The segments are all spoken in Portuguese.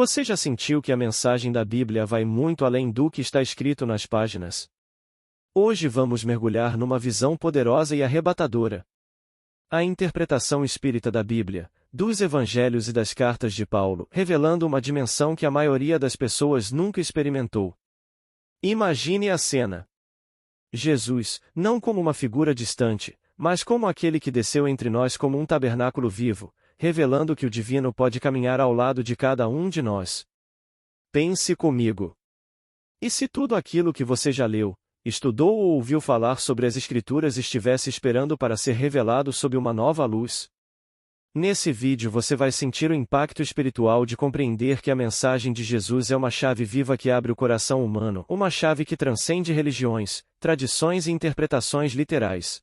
Você já sentiu que a mensagem da Bíblia vai muito além do que está escrito nas páginas? Hoje vamos mergulhar numa visão poderosa e arrebatadora. A interpretação espírita da Bíblia, dos Evangelhos e das cartas de Paulo, revelando uma dimensão que a maioria das pessoas nunca experimentou. Imagine a cena. Jesus, não como uma figura distante, mas como aquele que desceu entre nós como um tabernáculo vivo, revelando que o divino pode caminhar ao lado de cada um de nós. Pense comigo. E se tudo aquilo que você já leu, estudou ou ouviu falar sobre as Escrituras estivesse esperando para ser revelado sob uma nova luz? Nesse vídeo você vai sentir o impacto espiritual de compreender que a mensagem de Jesus é uma chave viva que abre o coração humano, uma chave que transcende religiões, tradições e interpretações literais.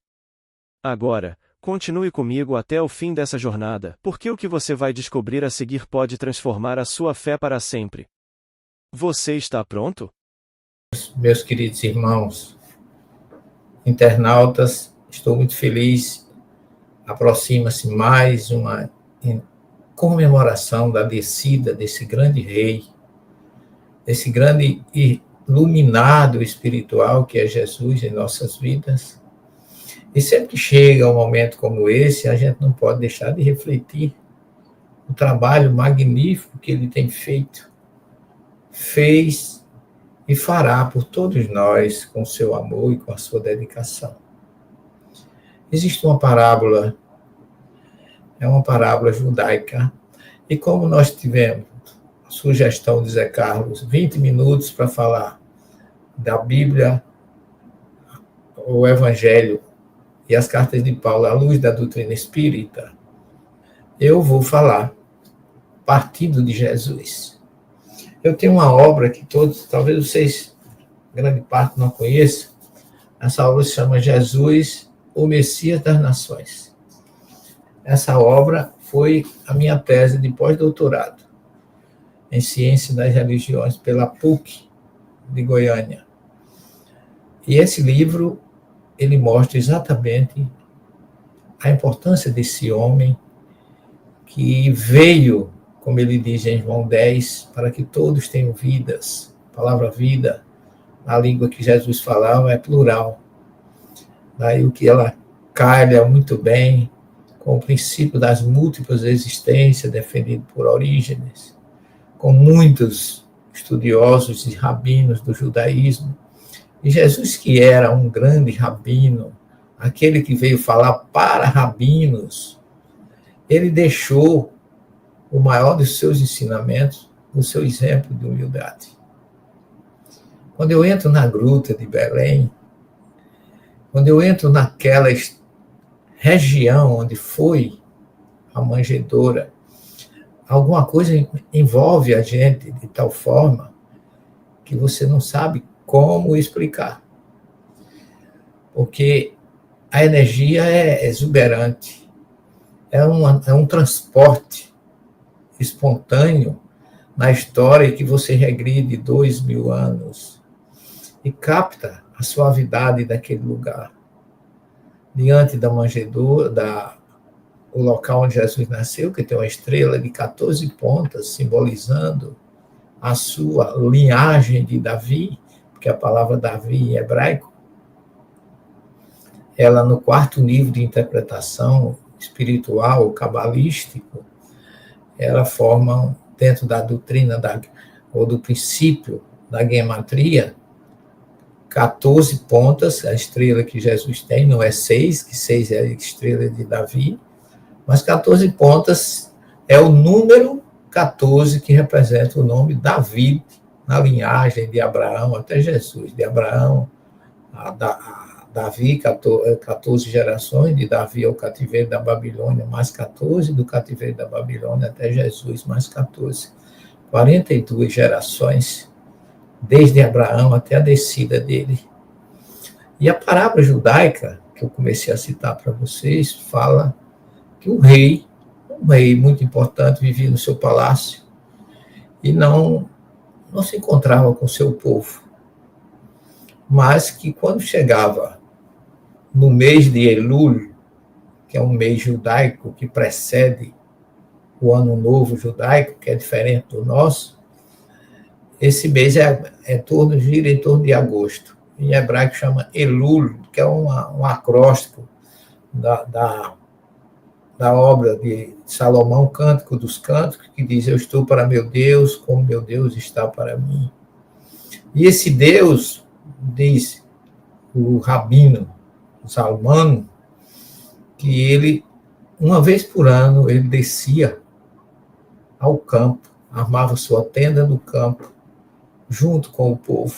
Agora, continue comigo até o fim dessa jornada, porque o que você vai descobrir a seguir pode transformar a sua fé para sempre. Você está pronto? Meus queridos irmãos, internautas, estou muito feliz. Aproxima-se mais uma comemoração da descida desse grande rei, desse grande iluminado espiritual que é Jesus em nossas vidas. E sempre que chega um momento como esse, a gente não pode deixar de refletir o trabalho magnífico que ele tem feito, fez e fará por todos nós com seu amor e com a sua dedicação. Existe uma parábola, é uma parábola judaica, e como nós tivemos a sugestão de Zé Carlos, 20 minutos para falar da Bíblia, o Evangelho e as cartas de Paulo à luz da doutrina espírita, eu vou falar partindo de Jesus. Eu tenho uma obra que todos, talvez vocês, grande parte, não conheçam. Essa obra se chama Jesus, o Messias das Nações. Essa obra foi a minha tese de pós-doutorado em Ciência das Religiões pela PUC de Goiânia. E esse livro, ele mostra exatamente a importância desse homem que veio, como ele diz em João 10, para que todos tenham vidas. A palavra vida, na língua que Jesus falava, é plural. Daí o que ela calha muito bem com o princípio das múltiplas existências defendido por Orígenes, com muitos estudiosos e rabinos do judaísmo. E Jesus, que era um grande rabino, aquele que veio falar para rabinos, ele deixou o maior dos seus ensinamentos, o seu exemplo de humildade. Quando eu entro na gruta de Belém, quando eu entro naquela região onde foi a manjedoura, alguma coisa envolve a gente de tal forma que você não sabe como explicar. Porque a energia é exuberante, é um transporte espontâneo na história que você regride 2000 anos e capta a suavidade daquele lugar. Diante da manjedoura, o local onde Jesus nasceu, que tem uma estrela de 14 pontas, simbolizando a sua linhagem de Davi, porque a palavra Davi em hebraico, ela no quarto nível de interpretação espiritual, cabalístico, ela forma, dentro da doutrina ou do princípio da gematria, 14 pontas, a estrela que Jesus tem, não é 6, que 6 é a estrela de Davi, mas 14 pontas é o número 14 que representa o nome Davi, na linhagem de Abraão até Jesus, de Abraão a Davi, 14 gerações, de Davi ao cativeiro da Babilônia, mais 14, do cativeiro da Babilônia até Jesus, mais 14. 42 gerações, desde Abraão até a descida dele. E a parábola judaica, que eu comecei a citar para vocês, fala que um rei muito importante, vivia no seu palácio e não se encontrava com o seu povo. Mas que quando chegava no mês de Elul, que é um mês judaico que precede o Ano Novo Judaico, que é diferente do nosso, esse mês gira em torno de agosto. Em hebraico chama Elul, que é um acróstico da obra de Salomão, Cântico dos Cânticos, que diz: eu estou para meu Deus, como meu Deus está para mim. E esse Deus, diz o rabino Salmano, que ele, uma vez por ano, ele descia ao campo, armava sua tenda no campo, junto com o povo.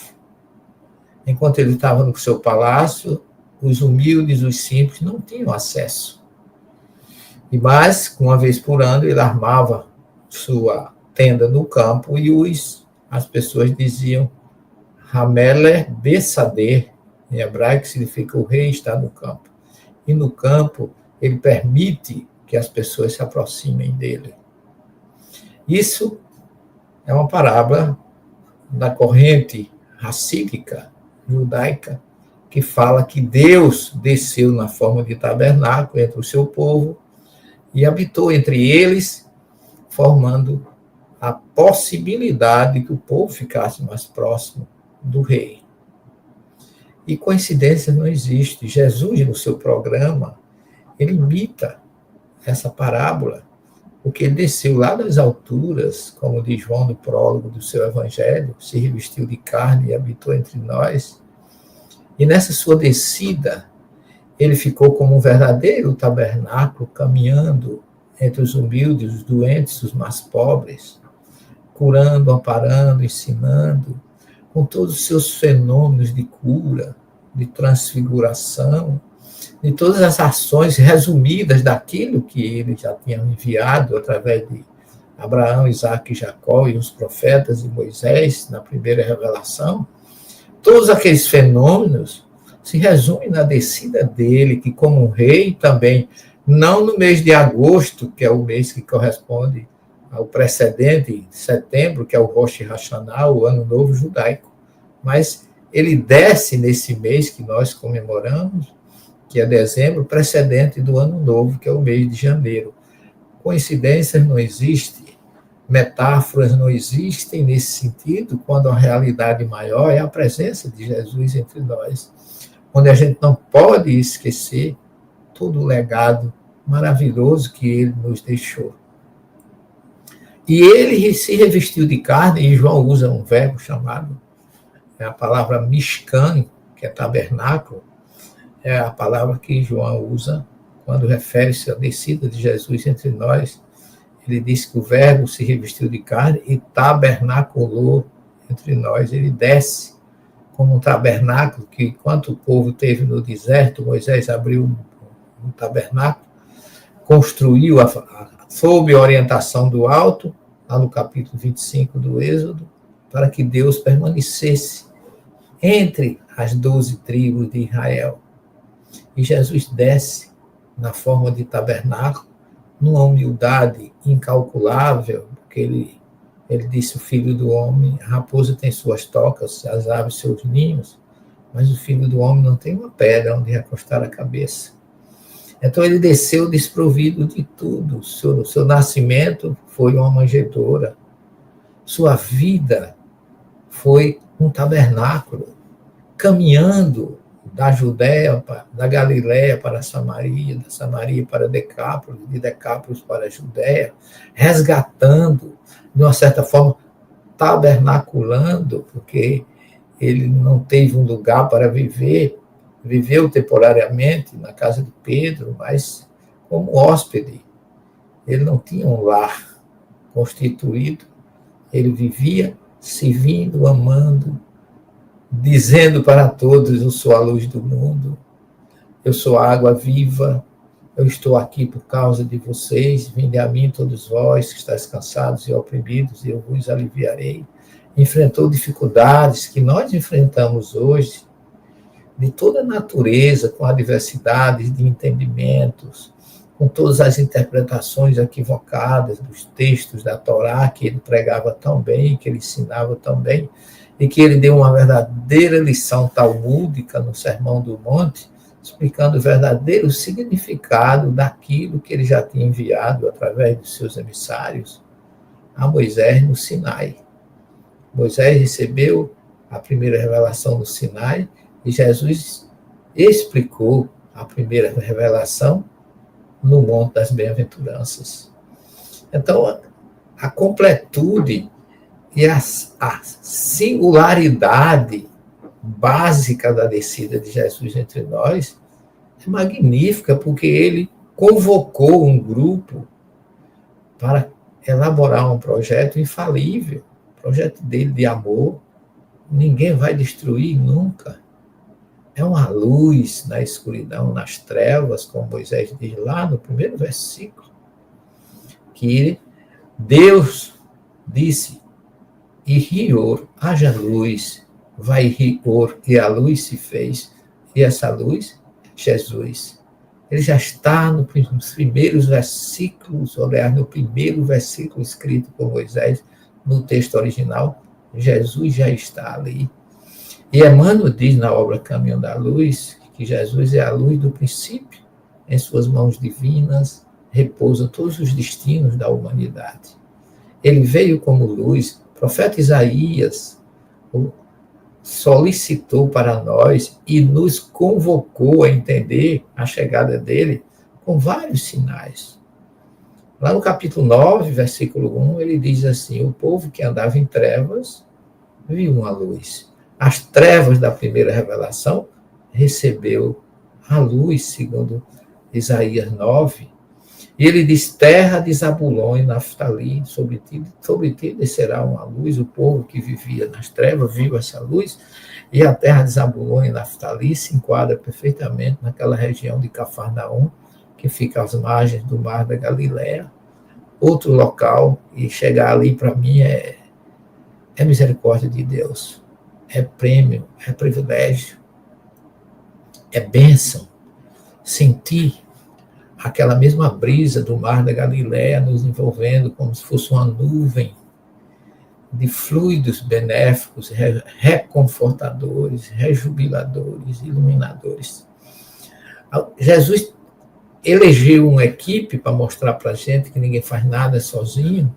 Enquanto ele estava no seu palácio, os humildes, os simples, não tinham acesso. Mas, uma vez por ano, ele armava sua tenda no campo e as pessoas diziam Hameler Besader, em hebraico significa o rei está no campo. E no campo, ele permite que as pessoas se aproximem dele. Isso é uma parábola da corrente racídica judaica, que fala que Deus desceu na forma de tabernáculo entre o seu povo e habitou entre eles, formando a possibilidade de que o povo ficasse mais próximo do rei. E coincidência não existe. Jesus, no seu programa, ele imita essa parábola, porque ele desceu lá das alturas, como diz João no prólogo do seu evangelho, se revestiu de carne e habitou entre nós. E nessa sua descida, ele ficou como um verdadeiro tabernáculo, caminhando entre os humildes, os doentes, os mais pobres, curando, amparando, ensinando, com todos os seus fenômenos de cura, de transfiguração, de todas as ações resumidas daquilo que ele já tinha enviado através de Abraão, Isaque e Jacó e os profetas e Moisés, na primeira revelação. Todos aqueles fenômenos se resumem na descida dele, que como um rei também, não no mês de agosto, que é o mês que corresponde ao precedente, setembro, que é o Rosh Hashanah, o Ano Novo Judaico, mas ele desce nesse mês que nós comemoramos, que é dezembro, precedente do Ano Novo, que é o mês de janeiro. Coincidências não existem, metáforas não existem nesse sentido, quando a realidade maior é a presença de Jesus entre nós, onde a gente não pode esquecer todo o legado maravilhoso que ele nos deixou. E ele se revestiu de carne, e João usa um verbo chamado, a palavra mishkan, que é tabernáculo, é a palavra que João usa quando refere-se à descida de Jesus entre nós. Ele diz que o verbo se revestiu de carne e tabernaculou entre nós. Ele desce como um tabernáculo que, enquanto o povo teve no deserto, Moisés abriu um tabernáculo, construiu sob orientação do alto, lá no capítulo 25 do Êxodo, para que Deus permanecesse entre as 12 tribos de Israel. E Jesus desce na forma de tabernáculo, numa humildade incalculável, porque ele disse: o filho do homem, a raposa tem suas tocas, as aves seus ninhos, mas o filho do homem não tem uma pedra onde recostar a cabeça. Então ele desceu desprovido de tudo. Seu nascimento foi uma manjedoura, sua vida foi um tabernáculo, caminhando da Judéia, da Galiléia para Samaria, da Samaria para Decápolis, de Decápolis para a Judéia, resgatando, de uma certa forma, tabernaculando, porque ele não teve um lugar para viver, viveu temporariamente na casa de Pedro, mas como hóspede. Ele não tinha um lar constituído, ele vivia servindo, amando, dizendo para todos: eu sou a luz do mundo, eu sou a água viva, eu estou aqui por causa de vocês, vinde a mim todos vós que estáis cansados e oprimidos, e eu vos aliviarei. Enfrentou dificuldades que nós enfrentamos hoje, de toda a natureza, com adversidades de entendimentos, com todas as interpretações equivocadas dos textos da Torá, que ele pregava tão bem, que ele ensinava tão bem, e que ele deu uma verdadeira lição talmúdica no Sermão do Monte, explicando o verdadeiro significado daquilo que ele já tinha enviado através dos seus emissários a Moisés no Sinai. Moisés recebeu a primeira revelação no Sinai e Jesus explicou a primeira revelação no Monte das Bem-aventuranças. Então, a completude e a singularidade básica da descida de Jesus entre nós é magnífica, porque ele convocou um grupo para elaborar um projeto infalível, o projeto dele de amor, ninguém vai destruir nunca. É uma luz na escuridão, nas trevas, como Moisés diz lá no primeiro versículo, que Deus disse, e rior, haja luz, vai rior, e a luz se fez, e essa luz, Jesus. Ele já está nos primeiros versículos, aliás, no primeiro versículo escrito por Moisés, no texto original, Jesus já está ali. E Emmanuel diz na obra Caminho da Luz, que Jesus é a luz do princípio, em suas mãos divinas repousam todos os destinos da humanidade. Ele veio como luz, o profeta Isaías solicitou para nós e nos convocou a entender a chegada dele com vários sinais. Lá no capítulo 9, versículo 1, ele diz assim, o povo que andava em trevas viu uma luz. As trevas da primeira revelação recebeu a luz, segundo Isaías 9. E ele diz, terra de Zabulon e Naftali, sobre ti descerá uma luz, o povo que vivia nas trevas viu essa luz, e a terra de Zabulon e Naftali se enquadra perfeitamente naquela região de Cafarnaum, que fica às margens do mar da Galileia. Outro local, e chegar ali para mim é misericórdia de Deus, é prêmio, é privilégio, é bênção, sentir aquela mesma brisa do mar da Galileia nos envolvendo como se fosse uma nuvem de fluidos benéficos, reconfortadores, rejubiladores, iluminadores. Jesus elegeu uma equipe para mostrar para a gente que ninguém faz nada sozinho,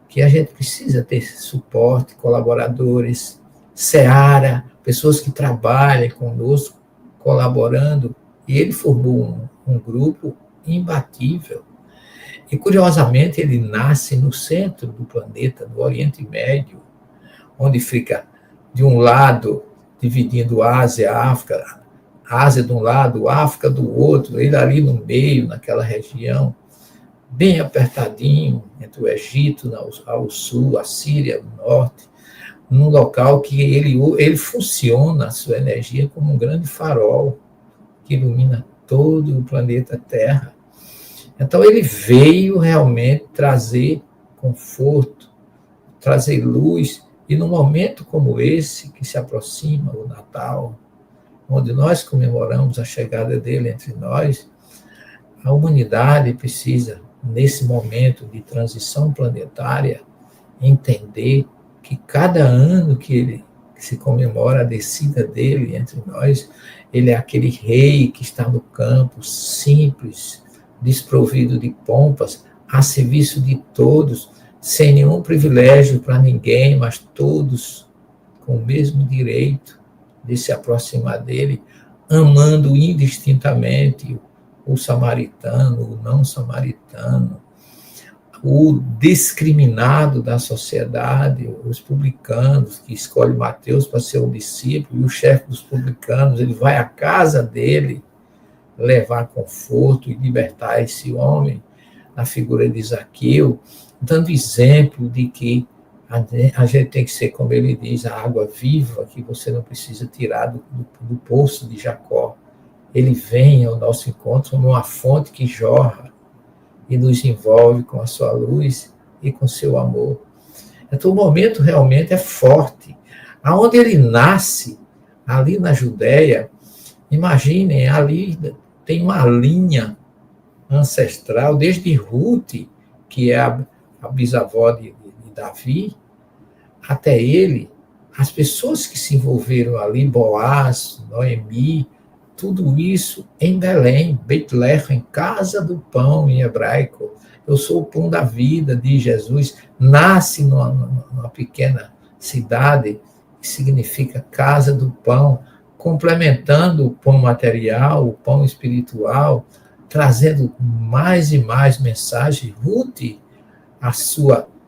que a gente precisa ter suporte, colaboradores, seara, pessoas que trabalhem conosco, colaborando, e ele formou um grupo imbatível. E, curiosamente, ele nasce no centro do planeta, no Oriente Médio, onde fica, de um lado, dividindo Ásia e África, Ásia de um lado, África do outro, ele ali no meio, naquela região, bem apertadinho, entre o Egito ao sul, a Síria ao norte, num local que ele funciona, a sua energia, como um grande farol que ilumina todo o planeta Terra. Então, ele veio realmente trazer conforto, trazer luz, e num momento como esse, que se aproxima o Natal, onde nós comemoramos a chegada dele entre nós, a humanidade precisa, nesse momento de transição planetária, entender que cada ano que se comemora a descida dele entre nós, ele é aquele rei que está no campo, simples, desprovido de pompas, a serviço de todos, sem nenhum privilégio para ninguém, mas todos com o mesmo direito de se aproximar dele, amando indistintamente o samaritano, o não samaritano, o discriminado da sociedade, os publicanos, que escolhe Mateus para ser um discípulo, e o chefe dos publicanos, ele vai à casa dele levar conforto e libertar esse homem, na figura de Zaqueu, dando exemplo de que a gente tem que ser, como ele diz, a água viva, que você não precisa tirar do poço de Jacó. Ele vem ao nosso encontro como uma fonte que jorra e nos envolve com a sua luz e com seu amor. Então, o momento realmente é forte. Aonde ele nasce, ali na Judéia, imaginem, ali tem uma linha ancestral, desde Ruth, que é a bisavó de Davi, até ele, as pessoas que se envolveram ali, Boaz, Noemi, Tudo isso em Belém, Betlehem, casa do pão em hebraico. Eu sou o pão da vida de Jesus. Nasce numa pequena cidade, que significa casa do pão, complementando o pão material, o pão espiritual, trazendo mais e mais mensagens. Ruth,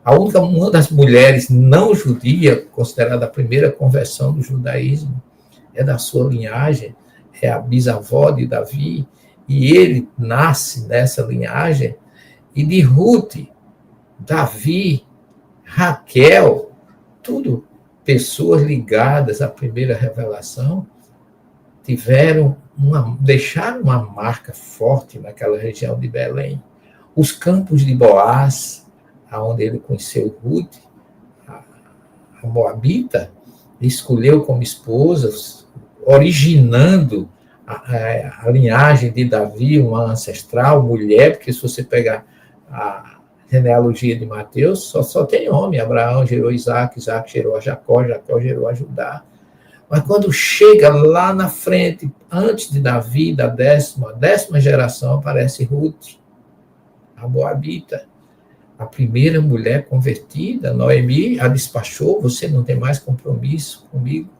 uma das mulheres não judia, considerada a primeira conversão do judaísmo, é da sua linhagem, é a bisavó de Davi, e ele nasce nessa linhagem, e de Ruth, Davi, Raquel, tudo pessoas ligadas à primeira revelação, deixaram uma marca forte naquela região de Belém. Os campos de Boaz, onde ele conheceu Ruth, a moabita, escolheu como esposas, originando a linhagem de Davi, uma ancestral mulher, porque se você pegar a genealogia de Mateus, só tem homem. Abraão gerou Isaac, Isaac gerou a Jacó, Jacó gerou a Judá. Mas quando chega lá na frente, antes de Davi, da décima geração, aparece Ruth, a moabita, a primeira mulher convertida. Noemi a despachou: você não tem mais compromisso comigo,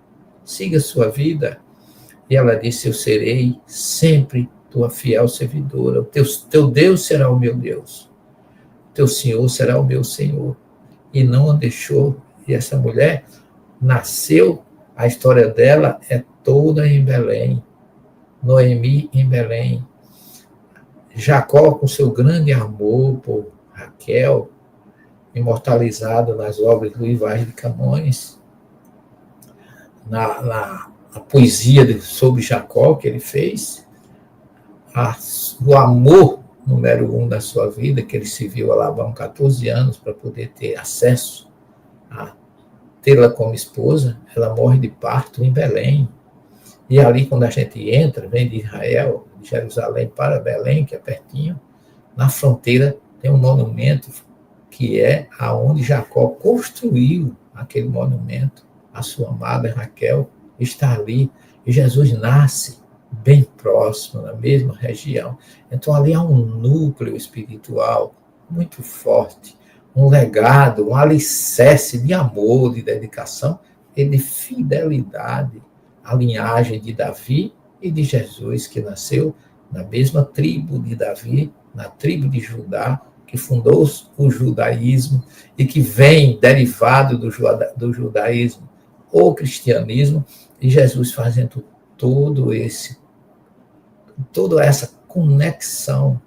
siga sua vida. E ela disse: eu serei sempre tua fiel servidora, o teu Deus será o meu Deus, o teu Senhor será o meu Senhor. E não a deixou. E essa mulher nasceu, a história dela é toda em Belém. Noemi em Belém. Jacó, com seu grande amor por Raquel, imortalizado nas obras do Luís Vaz de Camões, na poesia sobre Jacó que ele fez, o amor número 1 da sua vida, que ele se viu a Labão 14 anos para poder ter acesso a tê-la como esposa. Ela morre de parto em Belém. E ali, quando a gente entra, vem de Israel, de Jerusalém para Belém, que é pertinho, na fronteira tem um monumento que é aonde Jacó construiu aquele monumento. A sua amada Raquel está ali, e Jesus nasce bem próximo, na mesma região. Então, ali há um núcleo espiritual muito forte, um legado, um alicerce de amor, de dedicação e de fidelidade à linhagem de Davi e de Jesus, que nasceu na mesma tribo de Davi, na tribo de Judá, que fundou o judaísmo e que vem derivado do judaísmo, o cristianismo, e Jesus fazendo toda essa conexão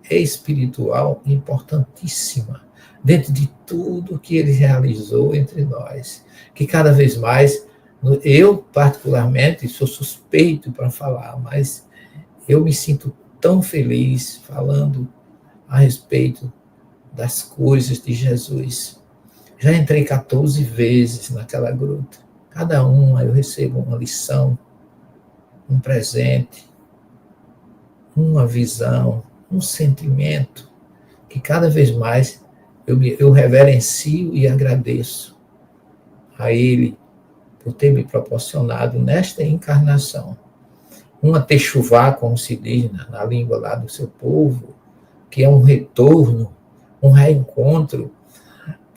espiritual importantíssima dentro de tudo que ele realizou entre nós, que cada vez mais, eu particularmente sou suspeito para falar, mas eu me sinto tão feliz falando a respeito das coisas de Jesus. Já entrei 14 vezes naquela gruta. Cada uma eu recebo uma lição, um presente, uma visão, um sentimento, que cada vez mais eu reverencio e agradeço a Ele por ter me proporcionado nesta encarnação uma techuvá, como se diz na língua lá do seu povo, que é um retorno, um reencontro.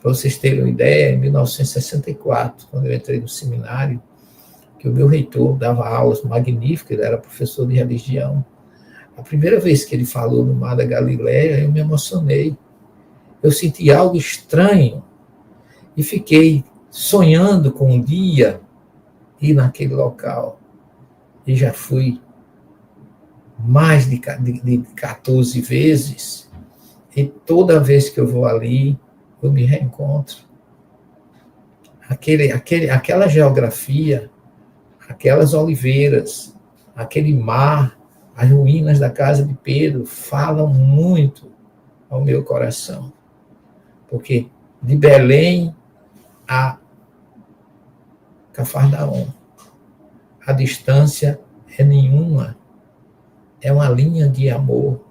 Para vocês terem uma ideia, em 1964, quando eu entrei no seminário, que o meu reitor dava aulas magníficas, ele era professor de religião. A primeira vez que ele falou no Mar da Galileia, eu me emocionei. Eu senti algo estranho e fiquei sonhando com um dia ir naquele local. E já fui mais de 14 vezes. E toda vez que eu vou ali, eu me reencontro. Aquela geografia, aquelas oliveiras, aquele mar, as ruínas da casa de Pedro falam muito ao meu coração. Porque de Belém a Cafarnaum, a distância é nenhuma. É uma linha de amor.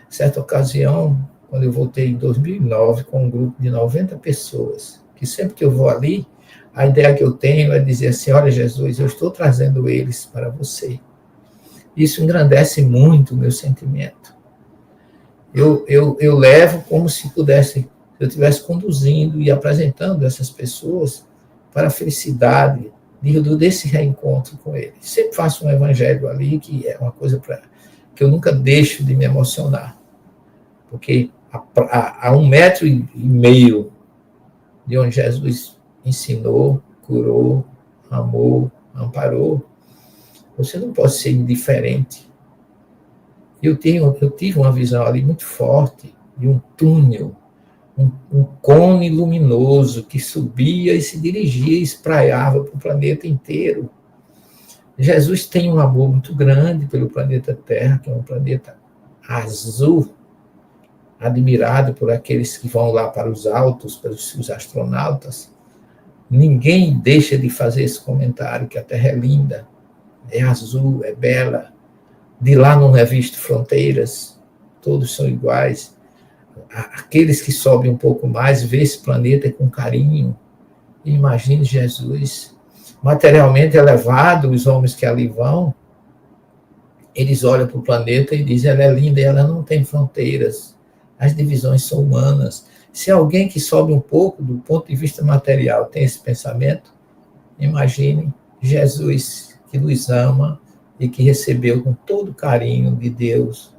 Certa ocasião, quando eu voltei em 2009 com um grupo de 90 pessoas, que sempre que eu vou ali, a ideia que eu tenho é dizer assim: olha, Jesus, eu estou trazendo eles para você. Isso engrandece muito o meu sentimento. Eu levo como se pudesse, eu estivesse conduzindo e apresentando essas pessoas para a felicidade desse reencontro com ele. Sempre faço um evangelho ali, que é uma coisa que eu nunca deixo de me emocionar. Porque a 1,5 metro de onde Jesus ensinou, curou, amou, amparou, você não pode ser indiferente. Eu tive uma visão ali muito forte de um túnel, um cone luminoso que subia e se dirigia e espraiava para o planeta inteiro. Jesus tem um amor muito grande pelo planeta Terra, que é um planeta azul, admirado por aqueles que vão lá para os altos, pelos astronautas. Ninguém deixa de fazer esse comentário, que a Terra é linda, é azul, é bela. De lá não é visto fronteiras, todos são iguais. Aqueles que sobem um pouco mais, vê esse planeta com carinho. Imagine Jesus, materialmente elevado, os homens que ali vão, eles olham para o planeta e dizem, ela é linda e ela não tem fronteiras. As divisões são humanas. Se alguém que sobe um pouco do ponto de vista material tem esse pensamento, imagine Jesus, que nos ama e que recebeu com todo carinho de Deus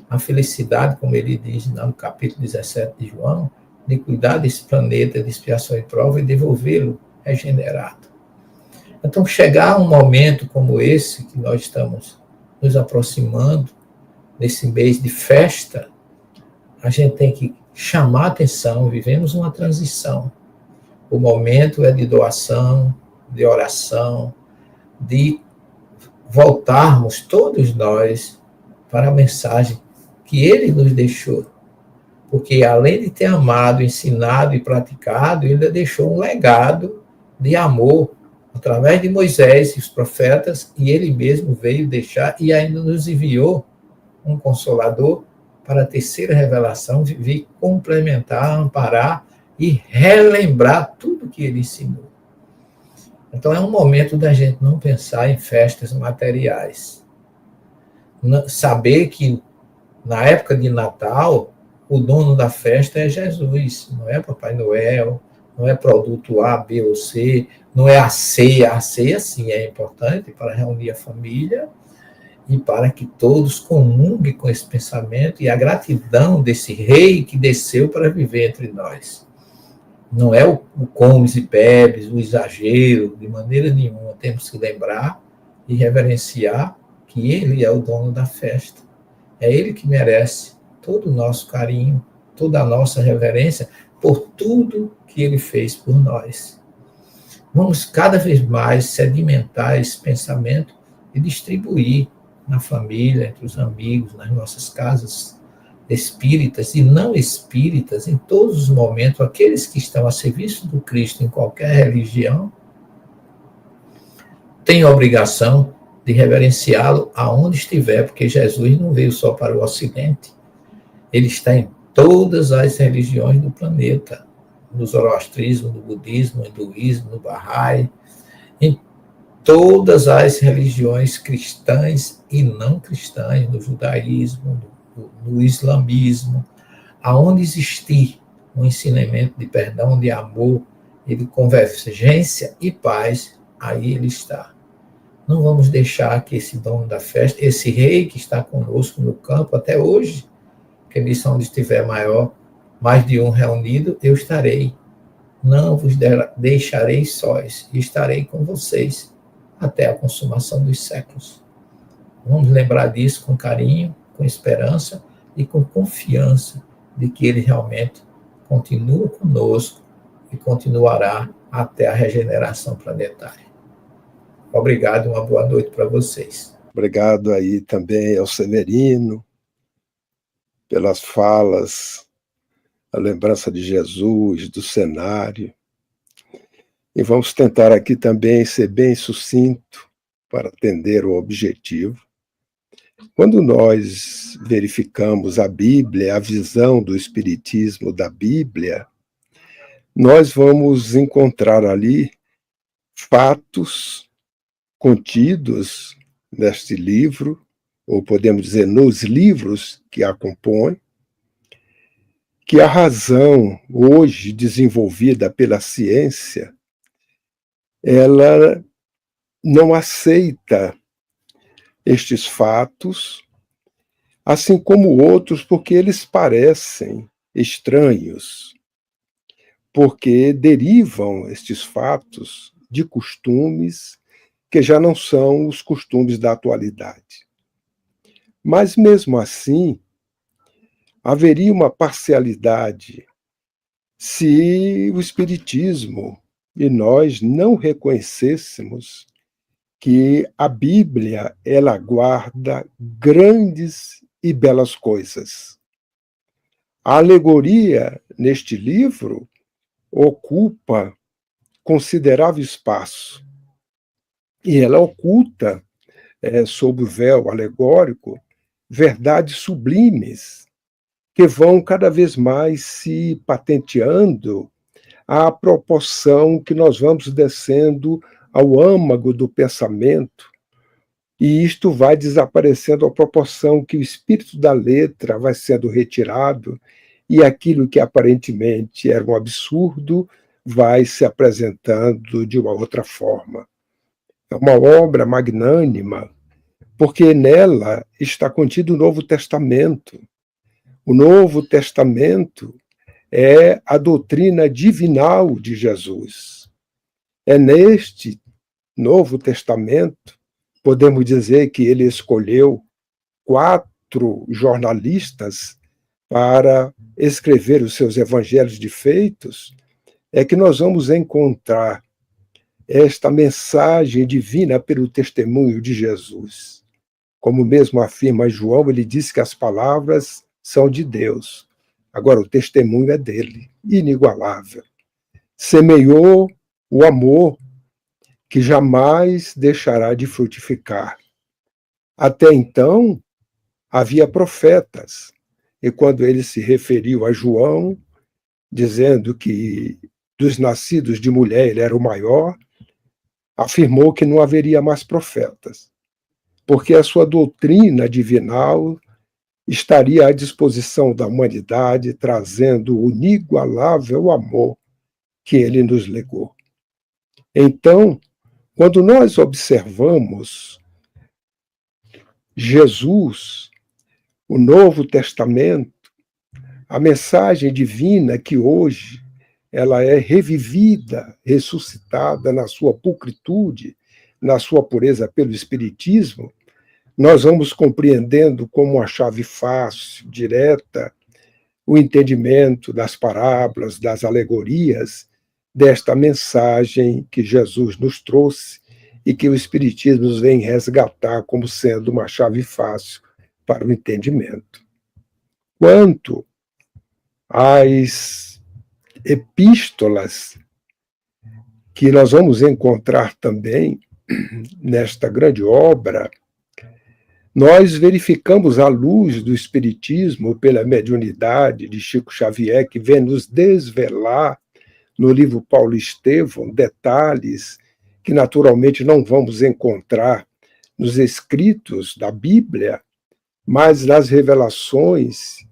a felicidade, como ele diz no capítulo 17 de João, de cuidar desse planeta de expiação e prova e devolvê-lo regenerado. Então, chegar a um momento como esse, que nós estamos nos aproximando, nesse mês de festa, a gente tem que chamar a atenção, vivemos uma transição. O momento é de doação, de oração, de voltarmos todos nós para a mensagem que ele nos deixou. Porque além de ter amado, ensinado e praticado, ele ainda deixou um legado de amor através de Moisés e os profetas, e ele mesmo veio deixar e ainda nos enviou um consolador para a terceira revelação, vir complementar, amparar e relembrar tudo que ele ensinou. Então é um momento da gente não pensar em festas materiais. Saber que na época de Natal, o dono da festa é Jesus, não é Papai Noel, não é produto A, B ou C, não é a ceia. A ceia, sim, é importante para reunir a família e para que todos comunguem com esse pensamento e a gratidão desse rei que desceu para viver entre nós. Não é o comes e bebes, o exagero, de maneira nenhuma. Temos que lembrar e reverenciar que ele é o dono da festa. É ele que merece todo o nosso carinho, toda a nossa reverência por tudo que ele fez por nós. Vamos cada vez mais sedimentar esse pensamento e distribuir na família, entre os amigos, nas nossas casas espíritas e não espíritas, em todos os momentos, aqueles que estão a serviço do Cristo em qualquer religião, têm a obrigação de reverenciá-lo aonde estiver, porque Jesus não veio só para o Ocidente, ele está em todas as religiões do planeta, no zoroastrismo, no budismo, no hinduísmo, no Bahá'í, em todas as religiões cristãs e não cristãs, no judaísmo, no islamismo, aonde existir um ensinamento de perdão, de amor e de convergência e paz, aí ele está. Não vamos deixar que esse dono da festa, esse rei que está conosco no campo até hoje, que disse onde estiver mais de um reunido, eu estarei. Não vos deixarei sós, e estarei com vocês até a consumação dos séculos. Vamos lembrar disso com carinho, com esperança e com confiança de que ele realmente continua conosco e continuará até a regeneração planetária. Obrigado e uma boa noite para vocês. Obrigado aí também ao Severino, pelas falas, a lembrança de Jesus, do cenário. E vamos tentar aqui também ser bem sucinto para atender o objetivo. Quando nós verificamos a Bíblia, a visão do Espiritismo da Bíblia, nós vamos encontrar ali fatos contidos neste livro ou podemos dizer, nos livros que a compõem, que a razão hoje desenvolvida pela ciência, ela não aceita estes fatos, assim como outros, porque eles parecem estranhos, porque derivam estes fatos de costumes que já não são os costumes da atualidade. Mas, mesmo assim, haveria uma parcialidade se o Espiritismo e nós não reconhecêssemos que a Bíblia, ela guarda grandes e belas coisas. A alegoria neste livro ocupa considerável espaço e ela oculta, sob o véu alegórico, verdades sublimes que vão cada vez mais se patenteando à proporção que nós vamos descendo ao âmago do pensamento, e isto vai desaparecendo à proporção que o espírito da letra vai sendo retirado e aquilo que aparentemente era um absurdo vai se apresentando de uma outra forma. É uma obra magnânima, porque nela está contido o Novo Testamento. O Novo Testamento é a doutrina divinal de Jesus. É neste Novo Testamento, podemos dizer que ele escolheu 4 jornalistas para escrever os seus evangelhos de feitos, é que nós vamos encontrar esta mensagem divina pelo testemunho de Jesus. Como mesmo afirma João, ele diz que as palavras são de Deus. Agora, o testemunho é dele, inigualável. Semeou o amor que jamais deixará de frutificar. Até então, havia profetas, e quando ele se referiu a João, dizendo que dos nascidos de mulher ele era o maior, afirmou que não haveria mais profetas, porque a sua doutrina divinal estaria à disposição da humanidade, trazendo o inigualável amor que ele nos legou. Então, quando nós observamos Jesus, o Novo Testamento, a mensagem divina que hoje ela é revivida, ressuscitada na sua pulcritude, na sua pureza pelo Espiritismo, nós vamos compreendendo como uma chave fácil, direta, o entendimento das parábolas, das alegorias, desta mensagem que Jesus nos trouxe e que o Espiritismo nos vem resgatar como sendo uma chave fácil para o entendimento. Quanto às epístolas que nós vamos encontrar também nesta grande obra, nós verificamos à luz do Espiritismo, pela mediunidade de Chico Xavier, que vem nos desvelar no livro Paulo Estevão detalhes que naturalmente não vamos encontrar nos escritos da Bíblia, mas nas revelações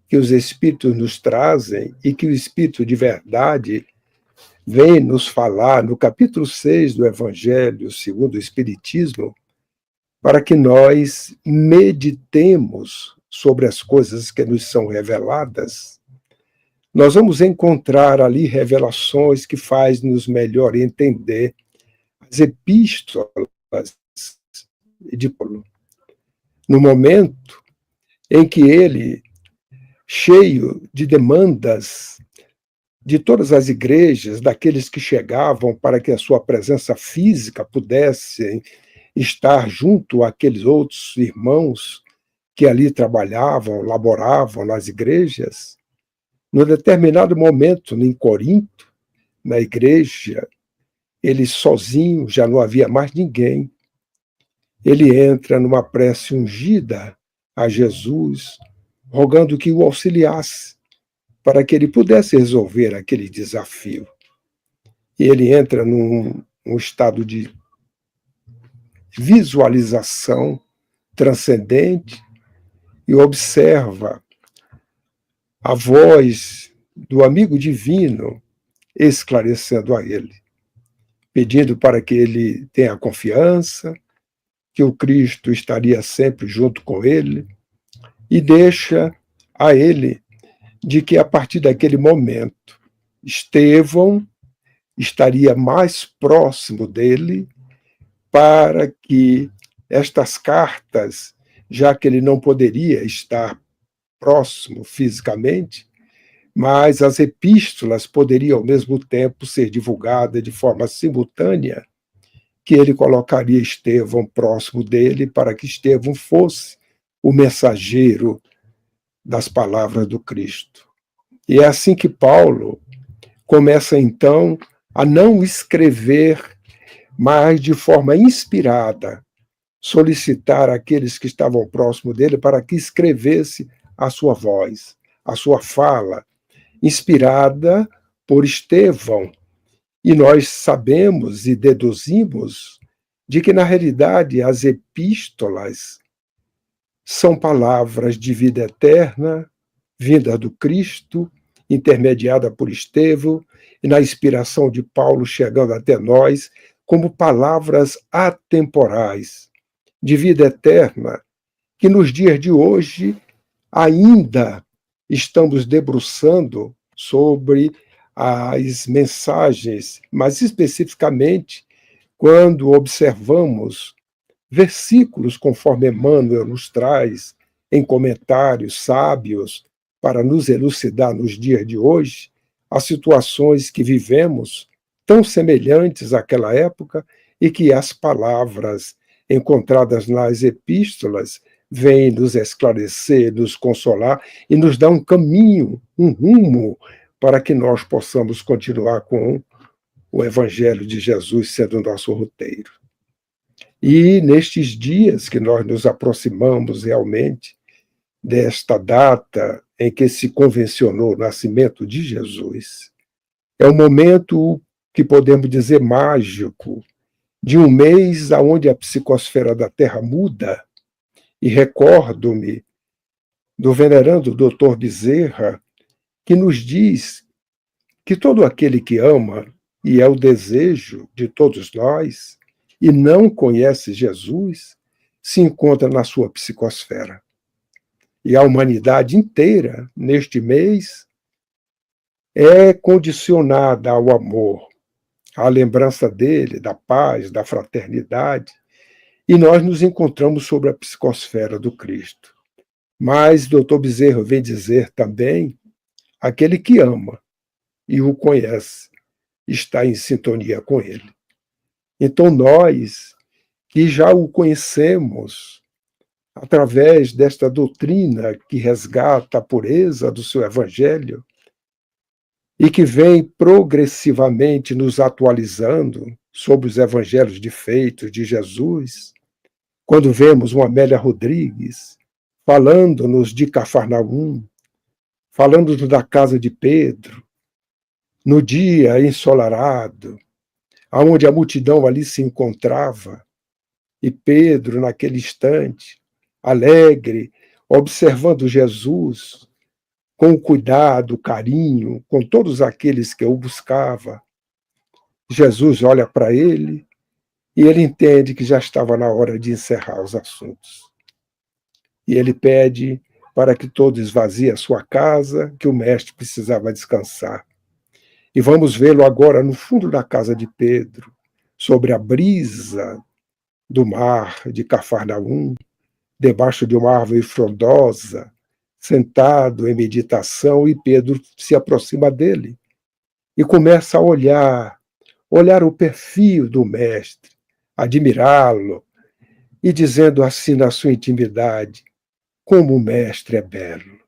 que os Espíritos nos trazem e que o Espírito de verdade vem nos falar no capítulo 6 do Evangelho segundo o Espiritismo, para que nós meditemos sobre as coisas que nos são reveladas. Nós vamos encontrar ali revelações que fazem-nos melhor entender as epístolas de Paulo. No momento em que ele, cheio de demandas de todas as igrejas, daqueles que chegavam para que a sua presença física pudesse estar junto àqueles outros irmãos que ali trabalhavam, laboravam nas igrejas, num determinado momento, em Corinto, na igreja, ele sozinho, já não havia mais ninguém, ele entra numa prece ungida a Jesus, rogando que o auxiliasse, para que ele pudesse resolver aquele desafio. E ele entra num estado de visualização transcendente e observa a voz do amigo divino esclarecendo a ele, pedindo para que ele tenha confiança, que o Cristo estaria sempre junto com ele, e deixa a ele de que a partir daquele momento Estevão estaria mais próximo dele para que estas cartas, já que ele não poderia estar próximo fisicamente, mas as epístolas poderiam ao mesmo tempo ser divulgadas de forma simultânea, que ele colocaria Estevão próximo dele para que Estevão fosse o mensageiro das palavras do Cristo. E é assim que Paulo começa então a não escrever, mas de forma inspirada, solicitar àqueles que estavam próximo dele para que escrevesse a sua voz, a sua fala, inspirada por Estevão. E nós sabemos e deduzimos de que, na realidade, as epístolas são palavras de vida eterna, vinda do Cristo, intermediada por Estevão, e na inspiração de Paulo chegando até nós, como palavras atemporais, de vida eterna, que nos dias de hoje ainda estamos debruçando sobre as mensagens, mas especificamente quando observamos versículos conforme Emmanuel nos traz em comentários sábios para nos elucidar nos dias de hoje as situações que vivemos tão semelhantes àquela época e que as palavras encontradas nas epístolas vêm nos esclarecer, nos consolar e nos dar um caminho, um rumo para que nós possamos continuar com o Evangelho de Jesus sendo o nosso roteiro. E nestes dias que nós nos aproximamos realmente desta data em que se convencionou o nascimento de Jesus, é um momento que podemos dizer mágico, de um mês onde a psicosfera da Terra muda, e recordo-me do venerando Dr. Bezerra, que nos diz que todo aquele que ama, e é o desejo de todos nós, e não conhece Jesus, se encontra na sua psicosfera. E a humanidade inteira, neste mês, é condicionada ao amor, à lembrança dele, da paz, da fraternidade, e nós nos encontramos sobre a psicosfera do Cristo. Mas Dr. Bezerra vem dizer também, aquele que ama e o conhece, está em sintonia com ele. Então nós, que já o conhecemos, através desta doutrina que resgata a pureza do seu evangelho e que vem progressivamente nos atualizando sobre os evangelhos de feitos de Jesus, quando vemos uma Amélia Rodrigues falando-nos de Cafarnaum, falando-nos da casa de Pedro, no dia ensolarado, aonde a multidão ali se encontrava, e Pedro, naquele instante, alegre, observando Jesus, com o cuidado, o carinho, com todos aqueles que o buscava. Jesus olha para ele e ele entende que já estava na hora de encerrar os assuntos. E ele pede para que todos esvaziem a sua casa, que o mestre precisava descansar. E vamos vê-lo agora no fundo da casa de Pedro, sobre a brisa do mar de Cafarnaum, debaixo de uma árvore frondosa, sentado em meditação, e Pedro se aproxima dele e começa a olhar o perfil do mestre, admirá-lo e dizendo assim na sua intimidade, como o mestre é belo.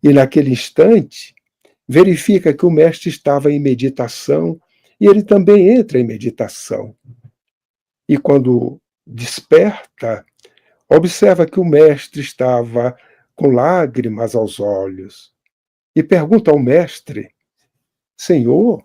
E naquele instante, verifica que o mestre estava em meditação e ele também entra em meditação. E quando desperta, observa que o mestre estava com lágrimas aos olhos e pergunta ao mestre, Senhor,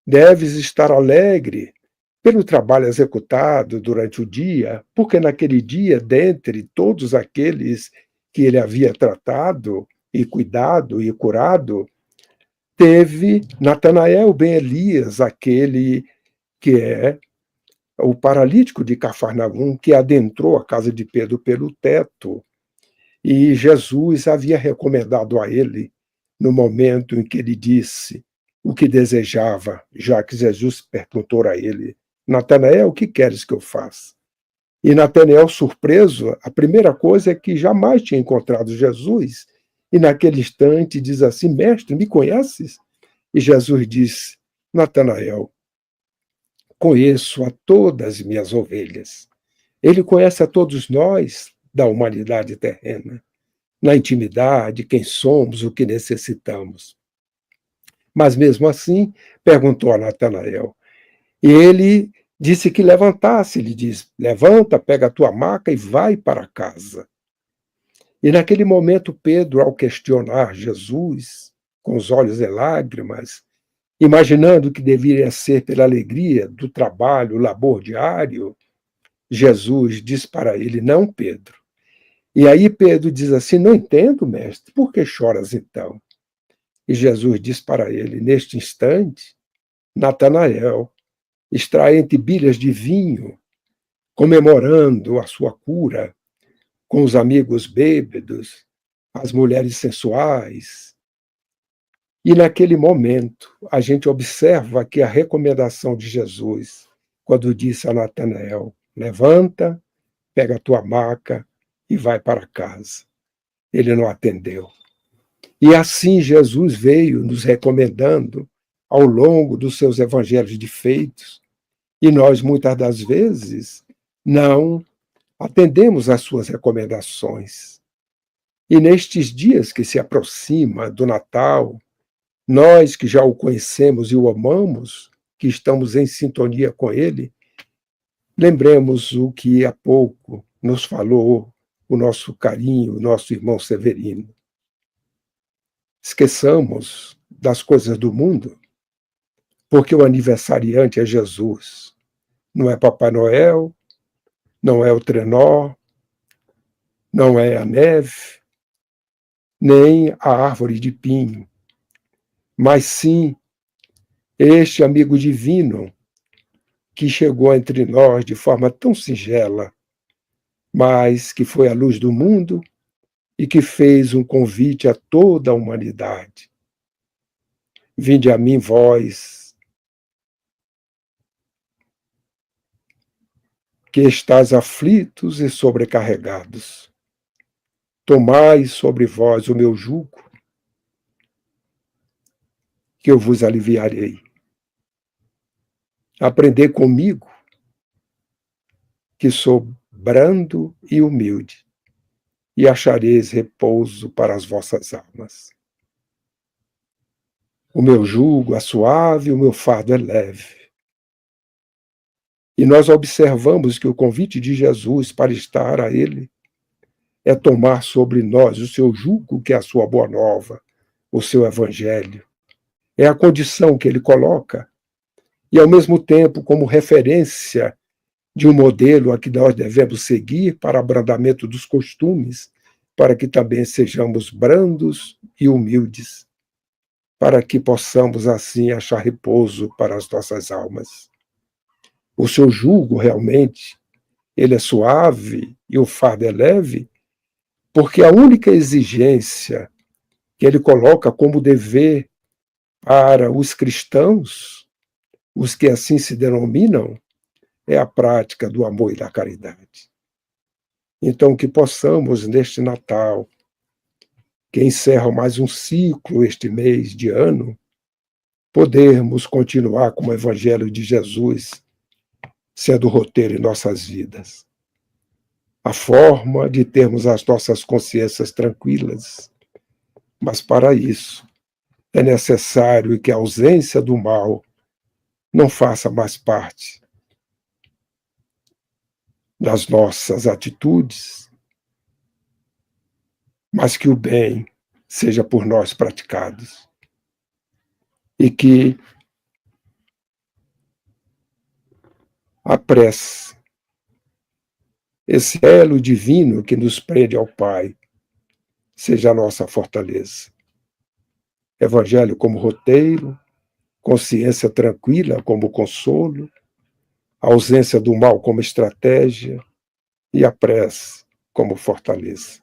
deves estar alegre pelo trabalho executado durante o dia, porque naquele dia, dentre todos aqueles que ele havia tratado e cuidado e curado, teve Natanael ben Elias, aquele que é o paralítico de Cafarnaum, que adentrou a casa de Pedro pelo teto. E Jesus havia recomendado a ele, no momento em que ele disse o que desejava, já que Jesus perguntou a ele: Natanael, o que queres que eu faça? E Natanael, surpreso, a primeira coisa é que jamais tinha encontrado Jesus, e naquele instante diz assim: Mestre, me conheces? E Jesus disse: Natanael, conheço a todas as minhas ovelhas. Ele conhece a todos nós da humanidade terrena, na intimidade, quem somos, o que necessitamos. Mas mesmo assim, perguntou a Natanael. E ele disse que levantasse, ele diz: levanta, pega a tua maca e vai para casa. E naquele momento, Pedro, ao questionar Jesus, com os olhos em lágrimas, imaginando que deveria ser pela alegria do trabalho, o labor diário, Jesus diz para ele: não, Pedro. E aí Pedro diz assim: não entendo, mestre, por que choras então? E Jesus diz para ele: neste instante, Natanael, extraente bilhas de vinho, comemorando a sua cura, com os amigos bêbados, as mulheres sensuais. E naquele momento, a gente observa que a recomendação de Jesus, quando disse a Natanael: levanta, pega a tua maca e vai para casa. Ele não atendeu. E assim Jesus veio nos recomendando ao longo dos seus evangelhos de feitos, e nós, muitas das vezes, não atendemos às suas recomendações. E nestes dias que se aproxima do Natal, nós que já o conhecemos e o amamos, que estamos em sintonia com ele, lembremos o que há pouco nos falou o nosso carinho, o nosso irmão Severino. Esqueçamos das coisas do mundo, porque o aniversariante é Jesus. Não é Papai Noel, não é o trenó, não é a neve, nem a árvore de pinho, mas sim este amigo divino que chegou entre nós de forma tão singela, mas que foi a luz do mundo e que fez um convite a toda a humanidade. Vinde a mim, vós, que estáis aflitos e sobrecarregados. Tomai sobre vós o meu jugo, que eu vos aliviarei. Aprendei comigo, que sou brando e humilde, e achareis repouso para as vossas almas. O meu jugo é suave, o meu fardo é leve. E nós observamos que o convite de Jesus para estar a Ele é tomar sobre nós o seu jugo, que é a sua boa nova, o seu evangelho. É a condição que Ele coloca, e ao mesmo tempo como referência de um modelo a que nós devemos seguir para abrandamento dos costumes, para que também sejamos brandos e humildes, para que possamos assim achar repouso para as nossas almas. O seu jugo realmente, ele é suave e o fardo é leve, porque a única exigência que ele coloca como dever para os cristãos, os que assim se denominam, é a prática do amor e da caridade. Então, que possamos, neste Natal, que encerra mais um ciclo este mês de ano, podermos continuar com o Evangelho de Jesus sendo roteiro em nossas vidas. A forma de termos as nossas consciências tranquilas. Mas para isso, é necessário que a ausência do mal não faça mais parte das nossas atitudes, mas que o bem seja por nós praticados. E que A prece, esse elo divino que nos prende ao Pai, seja a nossa fortaleza. Evangelho como roteiro, consciência tranquila como consolo, a ausência do mal como estratégia e a prece como fortaleza.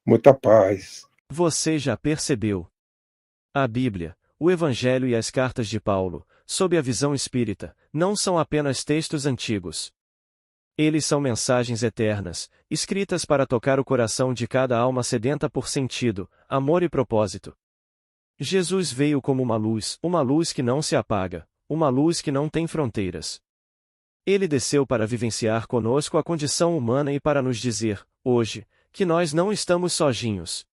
Muita paz. Você já percebeu? A Bíblia, o Evangelho e as cartas de Paulo, sob a visão espírita, não são apenas textos antigos. Eles são mensagens eternas, escritas para tocar o coração de cada alma sedenta por sentido, amor e propósito. Jesus veio como uma luz que não se apaga, uma luz que não tem fronteiras. Ele desceu para vivenciar conosco a condição humana e para nos dizer, hoje, que nós não estamos sozinhos.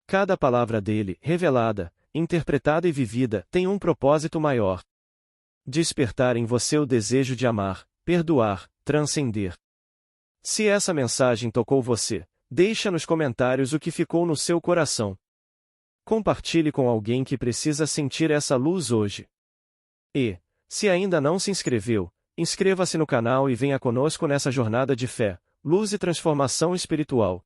Cada palavra dele, revelada, interpretada e vivida, tem um propósito maior. Despertar em você o desejo de amar, perdoar, transcender. Se essa mensagem tocou você, deixa nos comentários o que ficou no seu coração. Compartilhe com alguém que precisa sentir essa luz hoje. E, se ainda não se inscreveu, inscreva-se no canal e venha conosco nessa jornada de fé, luz e transformação espiritual.